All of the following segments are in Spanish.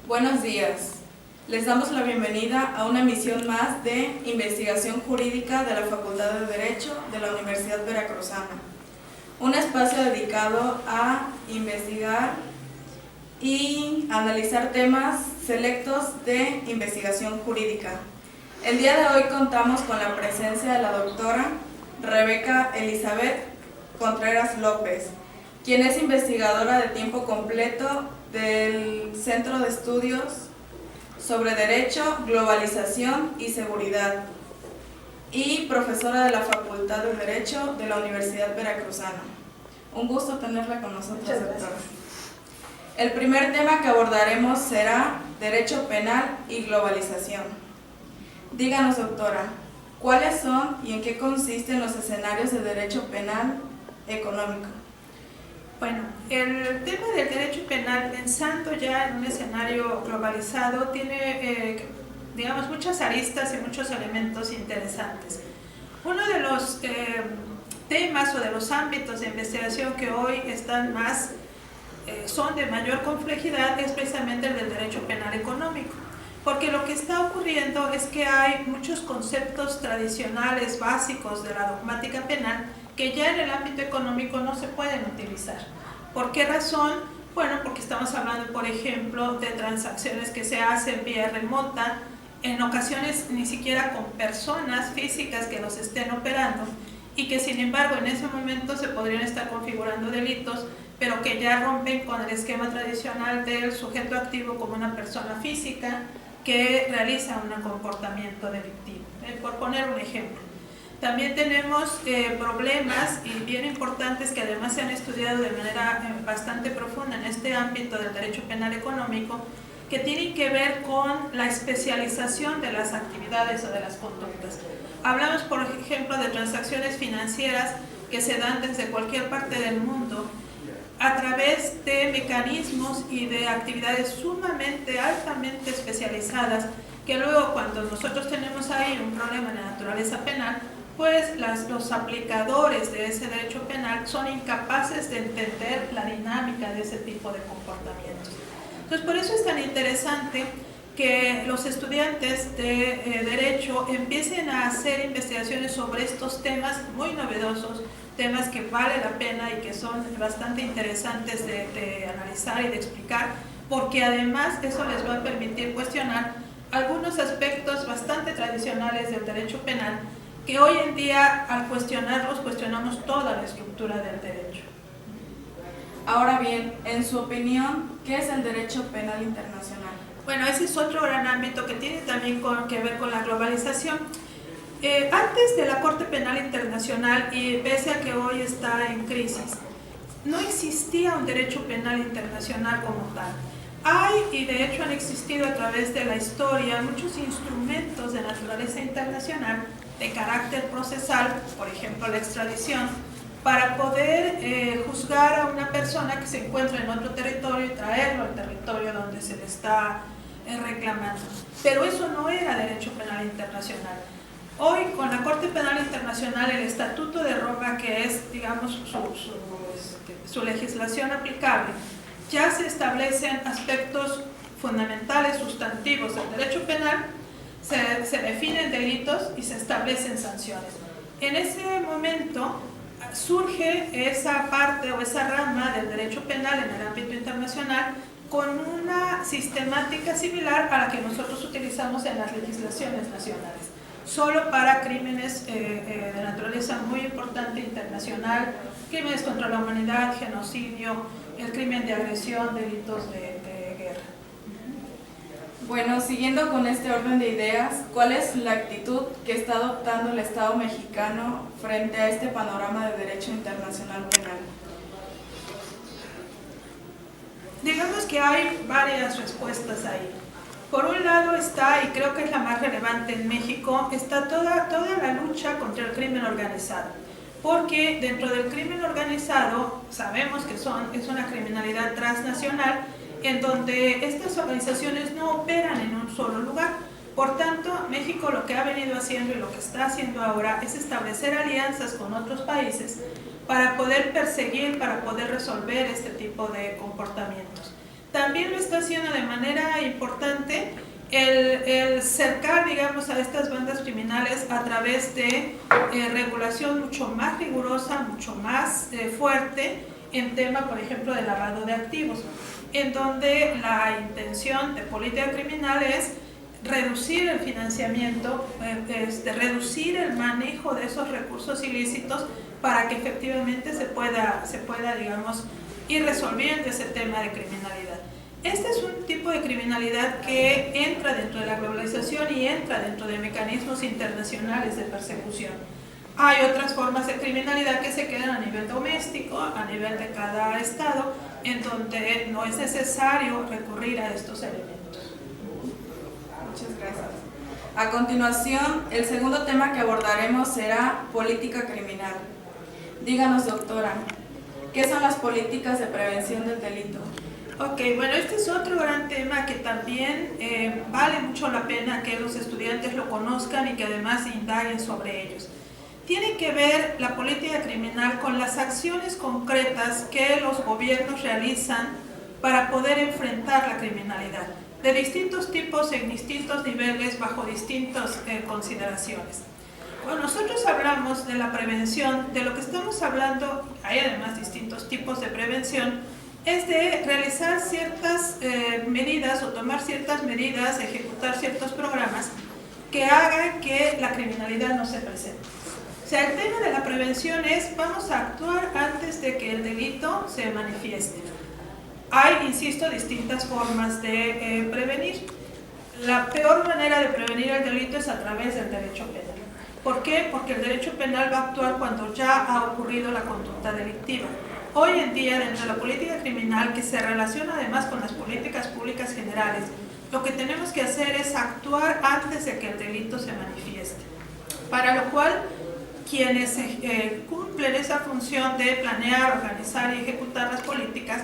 Buenos días. Les damos la bienvenida a una emisión más de Investigación Jurídica de la Facultad de Derecho de la Universidad Veracruzana. Un espacio dedicado a investigar y analizar temas selectos de investigación jurídica. El día de hoy contamos con la presencia de la doctora Rebeca Elizabeth Contreras López, quien es investigadora de tiempo completo del Centro de Estudios sobre Derecho, Globalización y Seguridad y profesora de la Facultad de Derecho de la Universidad Veracruzana. Un gusto tenerla con nosotros, doctora. El primer tema que abordaremos será Derecho Penal y Globalización. Díganos, doctora, ¿cuáles son y en qué consisten los escenarios de derecho penal económico? Bueno, el tema del derecho penal, pensando ya en un escenario globalizado, tiene, digamos, muchas aristas y muchos elementos interesantes. Uno de los temas o de los ámbitos de investigación que hoy están más, son de mayor complejidad, es precisamente el del derecho penal económico. Porque lo que está ocurriendo es que hay muchos conceptos tradicionales básicos de la dogmática penal que ya en el ámbito económico no se pueden utilizar. ¿Por qué razón? Bueno, porque estamos hablando, por ejemplo, de transacciones que se hacen vía remota, en ocasiones ni siquiera con personas físicas que los estén operando y que sin embargo en ese momento se podrían estar configurando delitos, pero que ya rompen con el esquema tradicional del sujeto activo como una persona física que realiza un comportamiento delictivo, por poner un ejemplo. También tenemos problemas y bien importantes que además se han estudiado de manera bastante profunda en este ámbito del derecho penal económico, que tienen que ver con la especialización de las actividades o de las conductas. Hablamos, por ejemplo, de transacciones financieras que se dan desde cualquier parte del mundo a través de mecanismos y de actividades sumamente, altamente especializadas, que luego cuando nosotros tenemos ahí un problema de naturaleza penal, pues los aplicadores de ese derecho penal son incapaces de entender la dinámica de ese tipo de comportamientos. Entonces, por eso es tan interesante que los estudiantes de Derecho empiecen a hacer investigaciones sobre estos temas muy novedosos, temas que vale la pena y que son bastante interesantes de analizar y de explicar, porque además eso les va a permitir cuestionar algunos aspectos bastante tradicionales del derecho penal, que hoy en día al cuestionarlos, cuestionamos toda la estructura del derecho. Ahora bien, en su opinión, ¿qué es el derecho penal internacional? Bueno, ese es otro gran ámbito que tiene también que ver con la globalización. Antes de la Corte Penal Internacional, y pese a que hoy está en crisis, no existía un derecho penal internacional como tal. Hay, y de hecho han existido a través de la historia, muchos instrumentos de naturaleza internacional de carácter procesal, por ejemplo la extradición, para poder juzgar a una persona que se encuentra en otro territorio y traerlo al territorio donde se le está reclamando. Pero eso no era derecho penal internacional. Hoy, con la Corte Penal Internacional, el Estatuto de Roma, que es, digamos, su legislación aplicable, ya se establecen aspectos fundamentales, sustantivos del derecho penal, se definen delitos y se establecen sanciones. En ese momento surge esa parte o esa rama del derecho penal en el ámbito internacional con una sistemática similar a la que nosotros utilizamos en las legislaciones nacionales, solo para crímenes de naturaleza muy importante internacional, crímenes contra la humanidad, genocidio, el crimen de agresión, delitos de guerra. Bueno, siguiendo con este orden de ideas, ¿cuál es la actitud que está adoptando el Estado mexicano frente a este panorama de derecho internacional penal? Digamos que hay varias respuestas ahí. Por un lado está, y creo que es la más relevante en México, está toda la lucha contra el crimen organizado. Porque dentro del crimen organizado sabemos que es una criminalidad transnacional en donde estas organizaciones no operan en un solo lugar. Por tanto, México lo que ha venido haciendo y lo que está haciendo ahora es establecer alianzas con otros países para poder perseguir, para poder resolver este tipo de comportamientos. También lo está haciendo de manera importante el cercar, digamos, a estas bandas criminales a través de regulación mucho más rigurosa, mucho más fuerte en tema, por ejemplo, de lavado de activos, en donde la intención de política criminal es reducir el financiamiento, reducir el manejo de esos recursos ilícitos para que efectivamente se pueda, digamos, ir resolviendo ese tema de criminalidad. Este es un tipo de criminalidad que entra dentro de la globalización y entra dentro de mecanismos internacionales de persecución. Hay otras formas de criminalidad que se quedan a nivel doméstico, a nivel de cada estado, en donde no es necesario recurrir a estos elementos. Muchas gracias. A continuación, el segundo tema que abordaremos será política criminal. Díganos, doctora, ¿qué son las políticas de prevención del delito? Ok, bueno, este es otro gran tema que también vale mucho la pena que los estudiantes lo conozcan y que además indaguen sobre ellos. Tiene que ver la política criminal con las acciones concretas que los gobiernos realizan para poder enfrentar la criminalidad, de distintos tipos, en distintos niveles, bajo distintas consideraciones. Cuando nosotros hablamos de la prevención, de lo que estamos hablando, hay además distintos tipos de prevención, es de realizar ciertas medidas o tomar ciertas medidas, ejecutar ciertos programas que hagan que la criminalidad no se presente. O sea, el tema de la prevención es, vamos a actuar antes de que el delito se manifieste. Hay, insisto, distintas formas de prevenir. La peor manera de prevenir el delito es a través del derecho penal. ¿Por qué? Porque el derecho penal va a actuar cuando ya ha ocurrido la conducta delictiva. Hoy en día, dentro de la política criminal, que se relaciona además con las políticas públicas generales, lo que tenemos que hacer es actuar antes de que el delito se manifieste. Para lo cual, quienes cumplen esa función de planear, organizar y ejecutar las políticas,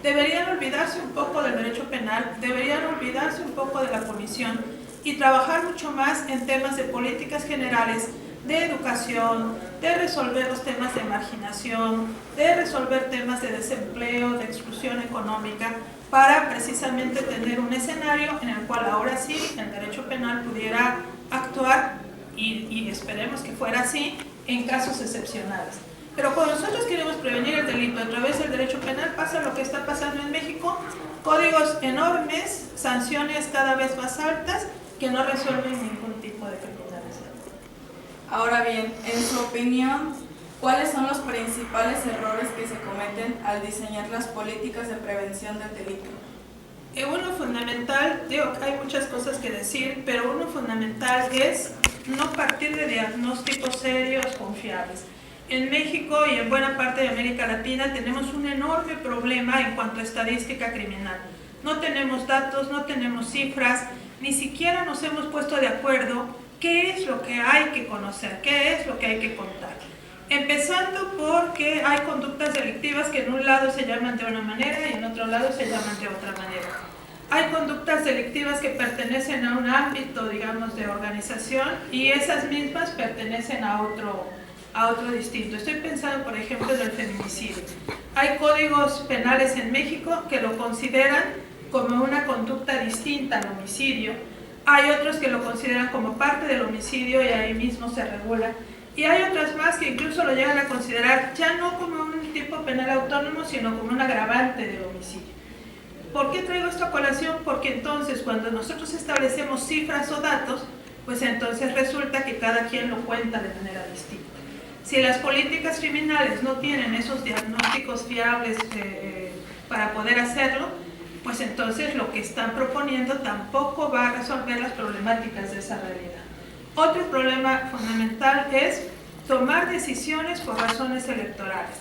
deberían olvidarse un poco del derecho penal, deberían olvidarse un poco de la comisión y trabajar mucho más en temas de políticas generales, de educación, de resolver los temas de marginación, de resolver temas de desempleo, de exclusión económica, para precisamente tener un escenario en el cual ahora sí el derecho penal pudiera actuar y esperemos que fuera así en casos excepcionales. Pero cuando nosotros queremos prevenir el delito a través del derecho penal, pasa lo que está pasando en México, códigos enormes, sanciones cada vez más altas que no resuelven ningún tipo de criminalidad. Ahora bien, en su opinión, ¿cuáles son los principales errores que se cometen al diseñar las políticas de prevención del delito? Uno fundamental, digo que hay muchas cosas que decir, pero uno fundamental es no partir de diagnósticos serios, confiables. En México y en buena parte de América Latina tenemos un enorme problema en cuanto a estadística criminal. No tenemos datos, no tenemos cifras, ni siquiera nos hemos puesto de acuerdo qué es lo que hay que conocer, qué es lo que hay que contar. Empezando porque hay conductas delictivas que en un lado se llaman de una manera y en otro lado se llaman de otra manera. Hay conductas delictivas que pertenecen a un ámbito, digamos, de organización y esas mismas pertenecen a otro distinto. Estoy pensando, por ejemplo, en el feminicidio. Hay códigos penales en México que lo consideran como una conducta distinta al homicidio. Hay otros que lo consideran como parte del homicidio y ahí mismo se regula. Y hay otras más que incluso lo llegan a considerar ya no como un tipo penal autónomo, sino como un agravante del homicidio. ¿Por qué traigo esto a colación? Porque entonces cuando nosotros establecemos cifras o datos, pues entonces resulta que cada quien lo cuenta de manera distinta. Si las políticas criminales no tienen esos diagnósticos fiables para poder hacerlo, pues entonces lo que están proponiendo tampoco va a resolver las problemáticas de esa realidad. Otro problema fundamental es tomar decisiones por razones electorales.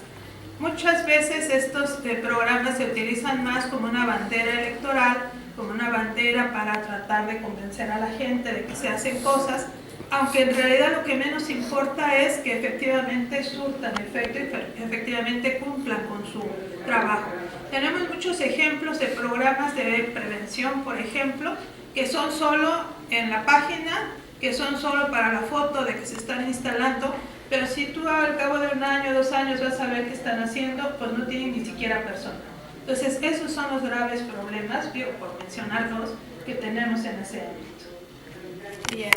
Muchas veces estos programas se utilizan más como una bandera electoral, como una bandera para tratar de convencer a la gente de que se hacen cosas, aunque en realidad lo que menos importa es que efectivamente surtan efecto y efectivamente cumplan con su trabajo. Tenemos muchos ejemplos de programas de prevención, por ejemplo, que son solo en la página, que son solo para la foto de que se están instalando, pero si tú al cabo de un año, 2 años vas a ver qué están haciendo, pues no tienen ni siquiera personal. Entonces, esos son los graves problemas, digo, por mencionarlos, que tenemos en ese ámbito. Bien.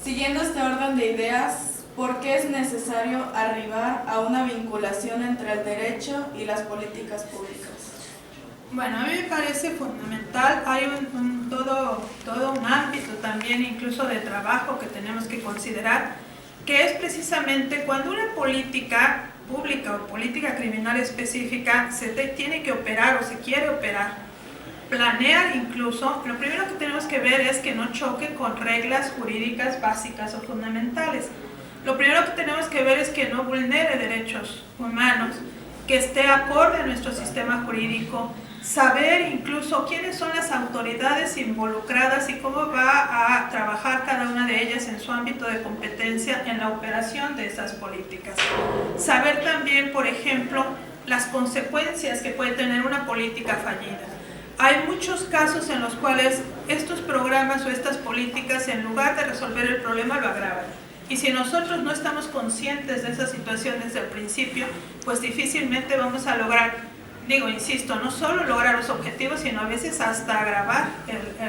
Siguiendo este orden de ideas, ¿por qué es necesario arribar a una vinculación entre el derecho y las políticas públicas? Bueno, a mí me parece fundamental, hay todo un ámbito también incluso de trabajo que tenemos que considerar, que es precisamente cuando una política pública o política criminal específica tiene que operar o se quiere operar, planear incluso, lo primero que tenemos que ver es que no choque con reglas jurídicas básicas o fundamentales. Lo primero que tenemos que ver es que no vulnere derechos humanos, que esté acorde a nuestro sistema jurídico, saber incluso quiénes son las autoridades involucradas y cómo va a trabajar cada una de ellas en su ámbito de competencia en la operación de esas políticas. Saber también, por ejemplo, las consecuencias que puede tener una política fallida. Hay muchos casos en los cuales estos programas o estas políticas, en lugar de resolver el problema, lo agravan. Y si nosotros no estamos conscientes de esa situación desde el principio, pues difícilmente vamos a lograr, insisto, no solo lograr los objetivos, sino a veces hasta agravar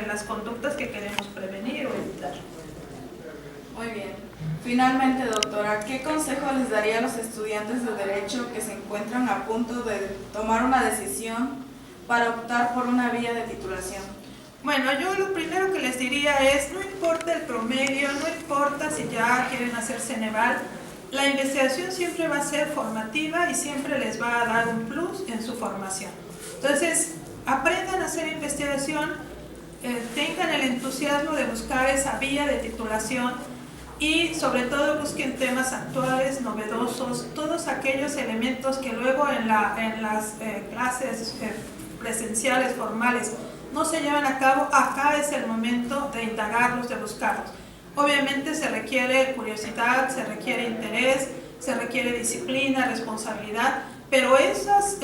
las conductas que queremos prevenir o evitar. Muy bien. Finalmente, doctora, ¿qué consejo les daría a los estudiantes de Derecho que se encuentran a punto de tomar una decisión para optar por una vía de titulación? Bueno, yo lo primero que les diría es, no importa el promedio, no importa si ya quieren hacer Ceneval, la investigación siempre va a ser formativa y siempre les va a dar un plus en su formación. Entonces, aprendan a hacer investigación, tengan el entusiasmo de buscar esa vía de titulación y sobre todo busquen temas actuales, novedosos, todos aquellos elementos que luego en las clases presenciales, formales, no se llevan a cabo. Acá es el momento de indagarlos, de buscarlos. Obviamente se requiere curiosidad, se requiere interés, se requiere disciplina, responsabilidad, pero esas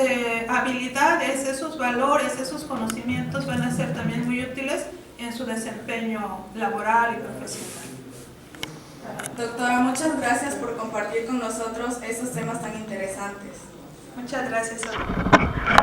habilidades, esos valores, esos conocimientos van a ser también muy útiles en su desempeño laboral y profesional. Doctora, muchas gracias por compartir con nosotros esos temas tan interesantes. Muchas gracias a